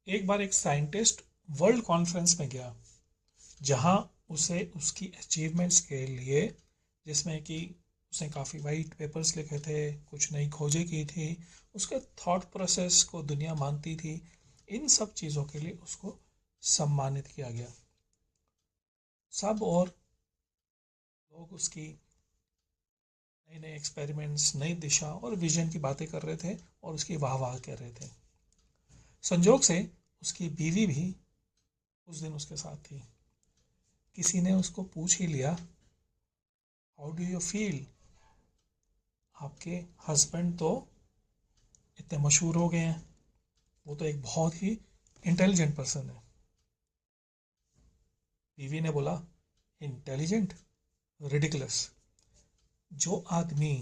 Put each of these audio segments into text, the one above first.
एक बार एक scientist world conference में गया जहां उसे उसकी अचीवमेंट्स के लिए, जिसमें कि उसने काफ़ी वाइट पेपर्स लिखे थे, कुछ नई खोजें की थी, उसके थॉट प्रोसेस को दुनिया मानती थी, इन सब चीज़ों के लिए उसको सम्मानित किया गया। सब और लोग उसकी नए नए एक्सपेरिमेंट्स, नई दिशा और विजन की बातें कर रहे थे और उसकी वाह वाह कर रहे थे। संजोग से उसकी बीवी भी उस दिन उसके साथ थी। किसी ने उसको पूछ ही लिया, हाउ डू यू फील? आपके हस्बैंड तो इतने मशहूर हो गए हैं, वो तो एक बहुत ही इंटेलिजेंट पर्सन है। बीवी ने बोला, इंटेलिजेंट? रिडिकुलस। जो आदमी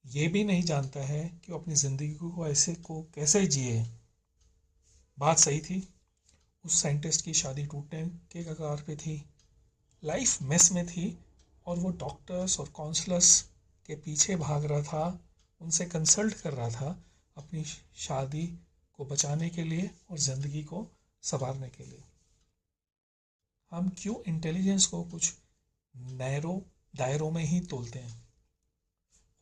ये भी नहीं जानता है कि वो अपनी ज़िंदगी को ऐसे को कैसे जिए। बात सही थी। उस साइंटिस्ट की शादी टूटने के कगार पे थी, लाइफ मेस में थी, और वो डॉक्टर्स और काउंसलर्स के पीछे भाग रहा था, उनसे कंसल्ट कर रहा था अपनी शादी को बचाने के लिए और ज़िंदगी को संवारने के लिए। हम क्यों इंटेलिजेंस को कुछ नैरो दायरों में ही तोलते हैं?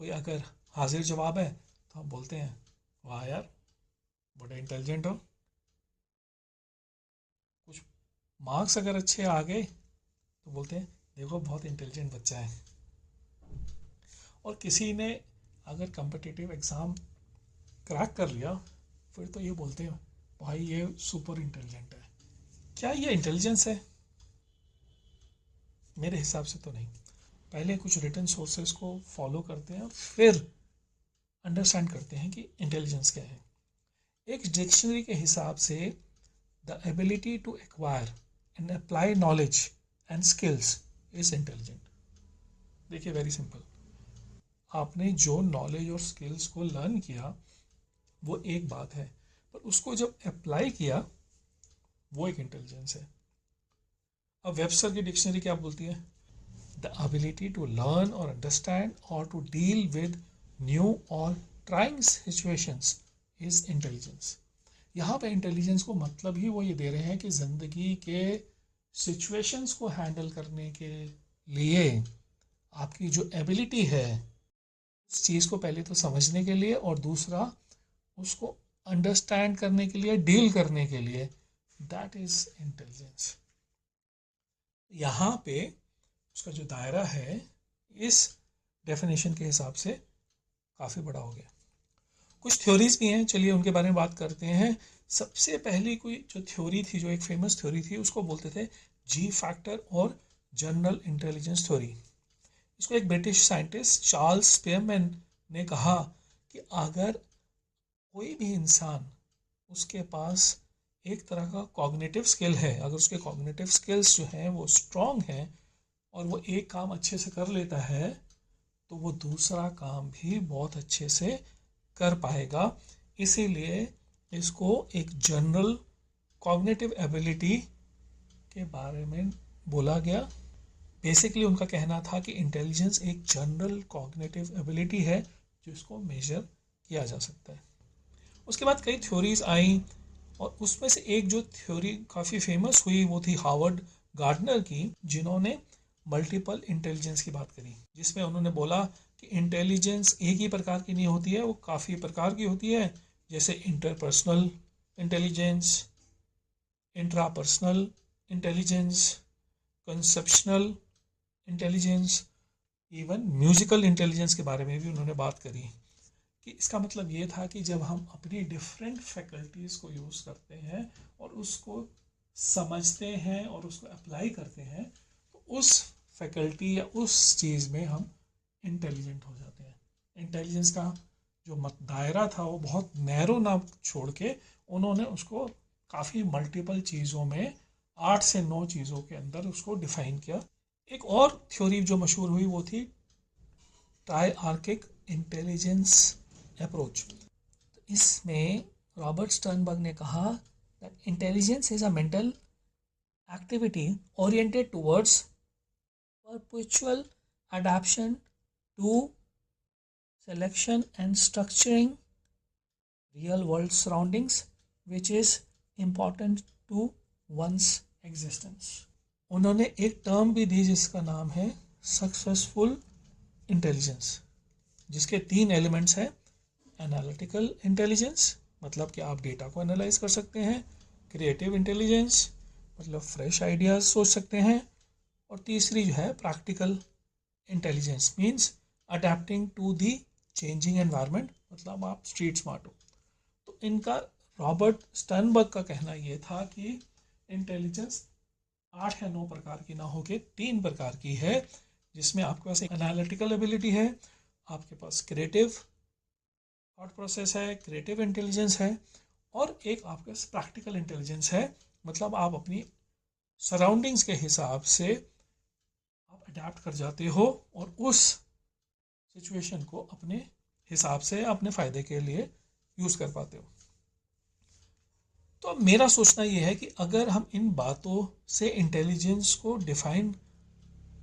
कोई अगर हाजिर जवाब है तो हम बोलते हैं, वाह यार, बड़े इंटेलिजेंट हो। कुछ मार्क्स अगर अच्छे आ गए तो बोलते हैं, देखो बहुत इंटेलिजेंट बच्चा है। और किसी ने अगर कम्पिटिटिव एग्ज़ाम क्रैक कर लिया फिर तो ये बोलते हैं, भाई ये सुपर इंटेलिजेंट है। क्या ये इंटेलिजेंस है? मेरे हिसाब से तो नहीं। पहले कुछ रिटन सोर्सेज को फॉलो करते हैं और फिर अंडरस्टैंड करते हैं कि इंटेलिजेंस क्या है। एक डिक्शनरी के हिसाब से the ability to acquire and apply knowledge and skills is intelligent. देखिए, वेरी सिंपल। आपने जो नॉलेज और स्किल्स को लर्न किया वो एक बात है, पर उसको जब अप्लाई किया वो एक इंटेलिजेंस है। अब वेबस्टर की डिक्शनरी क्या बोलती है? द एबिलिटी टू लर्न और अंडरस्टैंड और टू डील विद न्यू और ट्राइंग सिचुएशंस इज इंटेलिजेंस। यहाँ पे इंटेलिजेंस को मतलब ही वो ये दे रहे हैं कि ज़िंदगी के सिचुएशंस को हैंडल करने के लिए आपकी जो एबिलिटी है उस चीज़ को पहले तो समझने के लिए, और दूसरा उसको अंडरस्टैंड करने के लिए, डील करने के लिए, दैट इज इंटेलिजेंस। यहाँ पे उसका जो दायरा है इस डेफिनेशन के हिसाब से काफ़ी बड़ा हो गया। कुछ थ्योरीज भी हैं, चलिए उनके बारे में बात करते हैं। सबसे पहली कोई जो थ्योरी थी, जो एक फेमस थ्योरी थी, उसको बोलते थे जी फैक्टर और जनरल इंटेलिजेंस थ्योरी। इसको एक ब्रिटिश साइंटिस्ट चार्ल्स स्पीयरमैन ने कहा कि अगर कोई भी इंसान, उसके पास एक तरह का कॉग्निटिव स्किल है, अगर उसके कॉग्निटिव स्किल्स जो हैं वो स्ट्रॉन्ग हैं और वो एक काम अच्छे से कर लेता है, तो वो दूसरा काम भी बहुत अच्छे से कर पाएगा। इसीलिए इसको एक जनरल कॉग्निटिव एबिलिटी के बारे में बोला गया। बेसिकली उनका कहना था कि इंटेलिजेंस एक जनरल कॉग्निटिव एबिलिटी है जिसको मेजर किया जा सकता है। उसके बाद कई थ्योरीज आई और उसमें से एक जो थ्योरी काफ़ी फेमस हुई वो थी हार्वर्ड गार्डनर की, जिन्होंने मल्टीपल इंटेलिजेंस की बात करी, जिसमें उन्होंने बोला कि इंटेलिजेंस एक ही प्रकार की नहीं होती है, वो काफ़ी प्रकार की होती है। जैसे interpersonal intelligence, intrapersonal intelligence, conceptional intelligence, even musical intelligence के बारे में भी उन्होंने बात करी। कि इसका मतलब ये था कि जब हम अपनी डिफरेंट फैकल्टीज़ को यूज़ करते हैं और उसको समझते हैं और उसको अप्लाई करते हैं, तो उस फैकल्टी या उस चीज़ में हम इंटेलिजेंट हो जाते हैं। इंटेलिजेंस का जो दायरा था वो बहुत नैरो ना छोड़ के उन्होंने उसको काफ़ी मल्टीपल चीज़ों में, 8 से 9 चीज़ों के अंदर उसको डिफाइन किया। एक और थ्योरी जो मशहूर हुई वो थी ट्राइआर्किक इंटेलिजेंस अप्रोच। इसमें रॉबर्ट स्टर्नबर्ग ने कहा that intelligence is a mental activity oriented towards perpetual adaptation to selection and structuring real world surroundings, which is important to one's existence. उन्होंने एक टर्म भी दी जिसका नाम है सक्सेसफुल इंटेलिजेंस, जिसके 3 एलिमेंट्स हैं। एनालिटिकल इंटेलिजेंस, मतलब कि आप डेटा को एनालाइज कर सकते हैं। क्रिएटिव इंटेलिजेंस, मतलब फ्रेश आइडियाज सोच सकते हैं। और तीसरी जो है practical intelligence, means adapting to the changing environment, मतलब आप स्ट्रीट स्मार्ट हो। तो इनका रॉबर्ट स्टर्नबर्ग का कहना ये था कि इंटेलिजेंस 8 या 9 प्रकार की ना होकर 3 प्रकार की है, जिसमें आपके पास एक एनालिटिकल एबिलिटी है, आपके पास क्रिएटिव थॉट प्रोसेस है, क्रिएटिव इंटेलिजेंस है, और एक आपके पास प्रैक्टिकल इंटेलिजेंस है, मतलब आप अपनी सराउंडिंग्स के हिसाब से आप अडेप्ट कर जाते हो और उस सिचुएशन को अपने हिसाब से अपने फ़ायदे के लिए यूज़ कर पाते हो। तो अब मेरा सोचना ये है कि अगर हम इन बातों से इंटेलिजेंस को डिफ़ाइन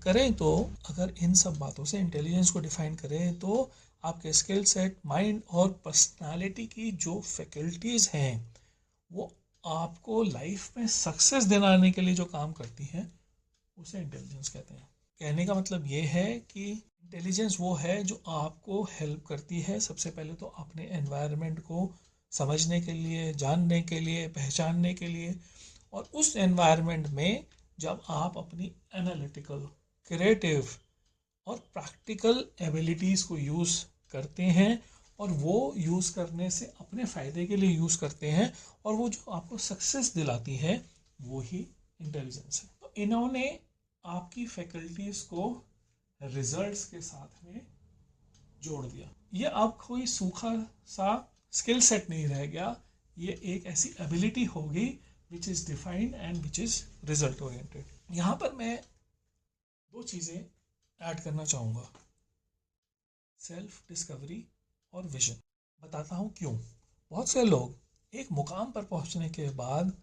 करें, तो अगर इन सब बातों से इंटेलिजेंस को डिफ़ाइन करें तो आपके स्किल सेट, माइंड और पर्सनालिटी की जो फैकल्टीज़ हैं वो आपको लाइफ में सक्सेस दिलाने के लिए जो काम करती हैं उसे इंटेलिजेंस कहते हैं। कहने का मतलब ये है कि इंटेलिजेंस वो है जो आपको हेल्प करती है सबसे पहले तो अपने एनवायरनमेंट को समझने के लिए, जानने के लिए, पहचानने के लिए, और उस एनवायरनमेंट में जब आप अपनी एनालिटिकल, क्रिएटिव और प्रैक्टिकल एबिलिटीज़ को यूज़ करते हैं और वो यूज़ करने से अपने फ़ायदे के लिए यूज़ करते हैं और वो जो आपको सक्सेस दिलाती है वो ही इंटेलिजेंस है। तो इन्होंने आपकी फैकल्टीज़ को रिजल्ट्स के साथ में जोड़ दिया। ये अब कोई सूखा सा स्किल सेट नहीं रह गया, ये एक ऐसी एबिलिटी होगी which is defined and which is result oriented. यहाँ पर मैं 2 चीज़ें ऐड करना चाहूँगा, सेल्फ डिस्कवरी और विजन। बताता हूँ क्यों। बहुत से लोग एक मुकाम पर पहुँचने के बाद,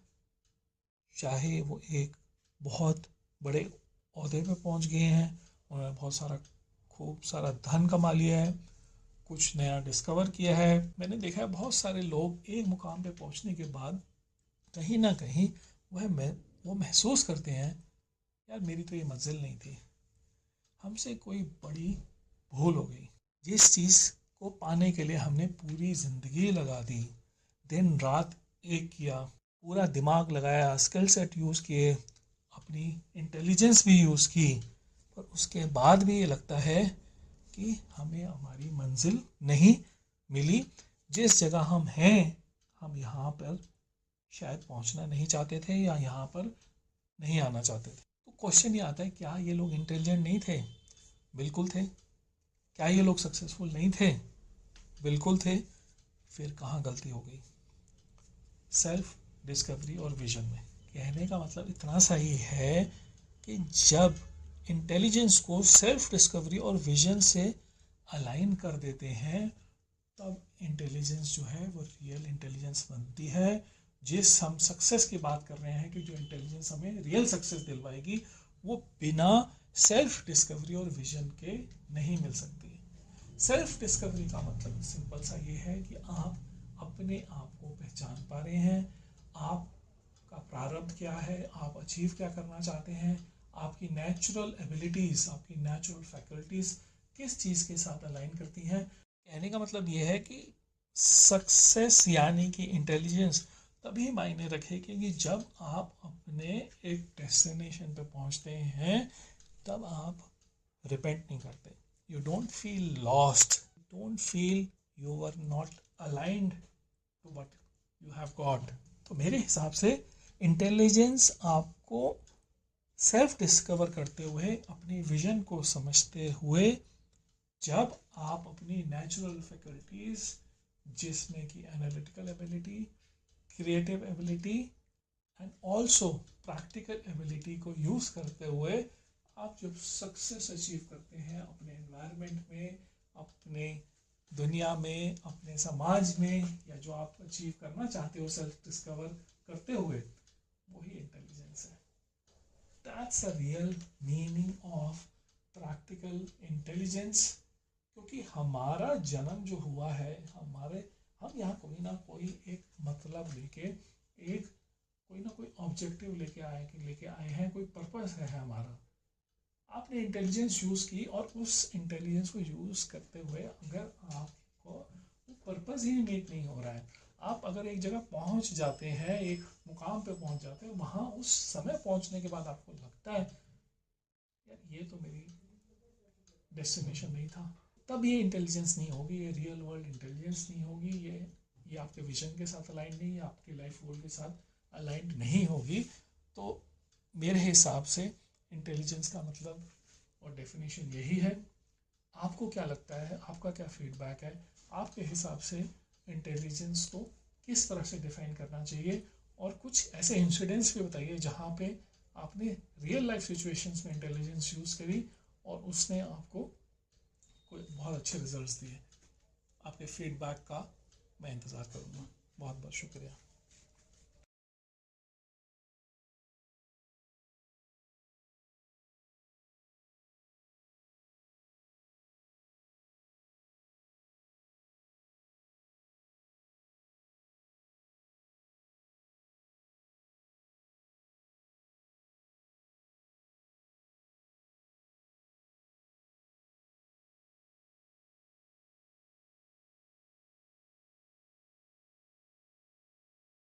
चाहे वो एक बहुत बड़े ओहदे पे पहुँच गए हैं, उन्होंने बहुत सारा खूब सारा धन कमा लिया है, कुछ नया डिस्कवर किया है। मैंने देखा है बहुत सारे लोग एक मुकाम पे पहुँचने के बाद कहीं ना कहीं वो महसूस करते हैं, यार मेरी तो ये मंजिल नहीं थी, हमसे कोई बड़ी भूल हो गई। जिस चीज़ को पाने के लिए हमने पूरी ज़िंदगी लगा दी, दिन रात एक किया, पूरा दिमाग लगाया, स्किल सेट यूज़ किए, अपनी इंटेलिजेंस भी यूज़ की, पर उसके बाद भी ये लगता है कि हमें हमारी मंजिल नहीं मिली। जिस जगह हम हैं, हम यहाँ पर शायद पहुँचना नहीं चाहते थे या यहाँ पर नहीं आना चाहते थे। तो क्वेश्चन ये आता है, क्या ये लोग इंटेलिजेंट नहीं थे? बिल्कुल थे। क्या ये लोग सक्सेसफुल नहीं थे? बिल्कुल थे। फिर कहाँ गलती हो गई? सेल्फ डिस्कवरी और विजन में। कहने का मतलब इतना सा ही है कि जब इंटेलिजेंस को सेल्फ डिस्कवरी और विजन से अलाइन कर देते हैं, तब इंटेलिजेंस जो है वो रियल इंटेलिजेंस बनती है। जिस हम सक्सेस की बात कर रहे हैं कि जो इंटेलिजेंस हमें रियल सक्सेस दिलवाएगी, वो बिना सेल्फ डिस्कवरी और विजन के नहीं मिल सकती। सेल्फ डिस्कवरी का मतलब सिंपल सा ये है कि आप अपने आप को पहचान पा रहे हैं, आपका प्रारब्ध क्या है, आप अचीव क्या करना चाहते हैं, आपकी नेचुरल एबिलिटीज़, आपकी नेचुरल फैकल्टीज़ किस चीज़ के साथ अलाइन करती हैं। कहने का मतलब ये है कि सक्सेस यानी कि इंटेलिजेंस तभी मायने रखेगी कि जब आप अपने एक डेस्टिनेशन पे पहुंचते हैं, तब आप रिपेंट नहीं करते, you don't feel lost, don't feel you are not aligned to what you have got. तो मेरे हिसाब से इंटेलिजेंस आपको सेल्फ डिस्कवर करते हुए, अपनी विजन को समझते हुए, जब आप अपनी नेचुरल फैकल्टीज़ जिसमें कि analytical ability, creative ability and also practical ability को यूज़ करते हुए आप जब सक्सेस अचीव करते हैं अपने एनवायरनमेंट में, अपने दुनिया में, अपने समाज में, या जो आप अचीव करना चाहते हो सेल्फ डिस्कवर करते हुए, वही इंटेलिजेंस है। That's a real meaning of practical intelligence. क्योंकि हमारा जन्म जो हुआ है, हम यहाँ कोई ना कोई एक मतलब लेके, एक कोई ना कोई ऑब्जेक्टिव लेके आए हैं, कोई पर्पस है हमारा। आपने इंटेलिजेंस यूज़ की और उस इंटेलिजेंस को यूज़ करते हुए अगर आपको वो पर्पस ही मेक नहीं हो रहा है, आप अगर एक जगह पहुंच जाते हैं, एक मुकाम पे पहुंच जाते हैं, वहां उस समय पहुंचने के बाद आपको लगता है यार ये तो मेरी डेस्टिनेशन नहीं था, तब ये इंटेलिजेंस नहीं होगी, ये रियल वर्ल्ड इंटेलिजेंस नहीं होगी, ये आपके विजन के साथ अलाइन नहीं है, आपके लाइफ गोल के साथ अलाइंड नहीं होगी। तो मेरे हिसाब से इंटेलिजेंस का मतलब और डेफिनेशन यही है। आपको क्या लगता है, आपका क्या फीडबैक है, आपके हिसाब से इंटेलिजेंस को किस तरह से डिफाइन करना चाहिए? और कुछ ऐसे इंसिडेंट्स भी बताइए जहाँ पे आपने रियल लाइफ सिचुएशंस में इंटेलिजेंस यूज़ करी और उसने आपको कोई बहुत अच्छे रिजल्ट्स दिए। आपके फीडबैक का मैं इंतज़ार करूँगा। बहुत बहुत शुक्रिया।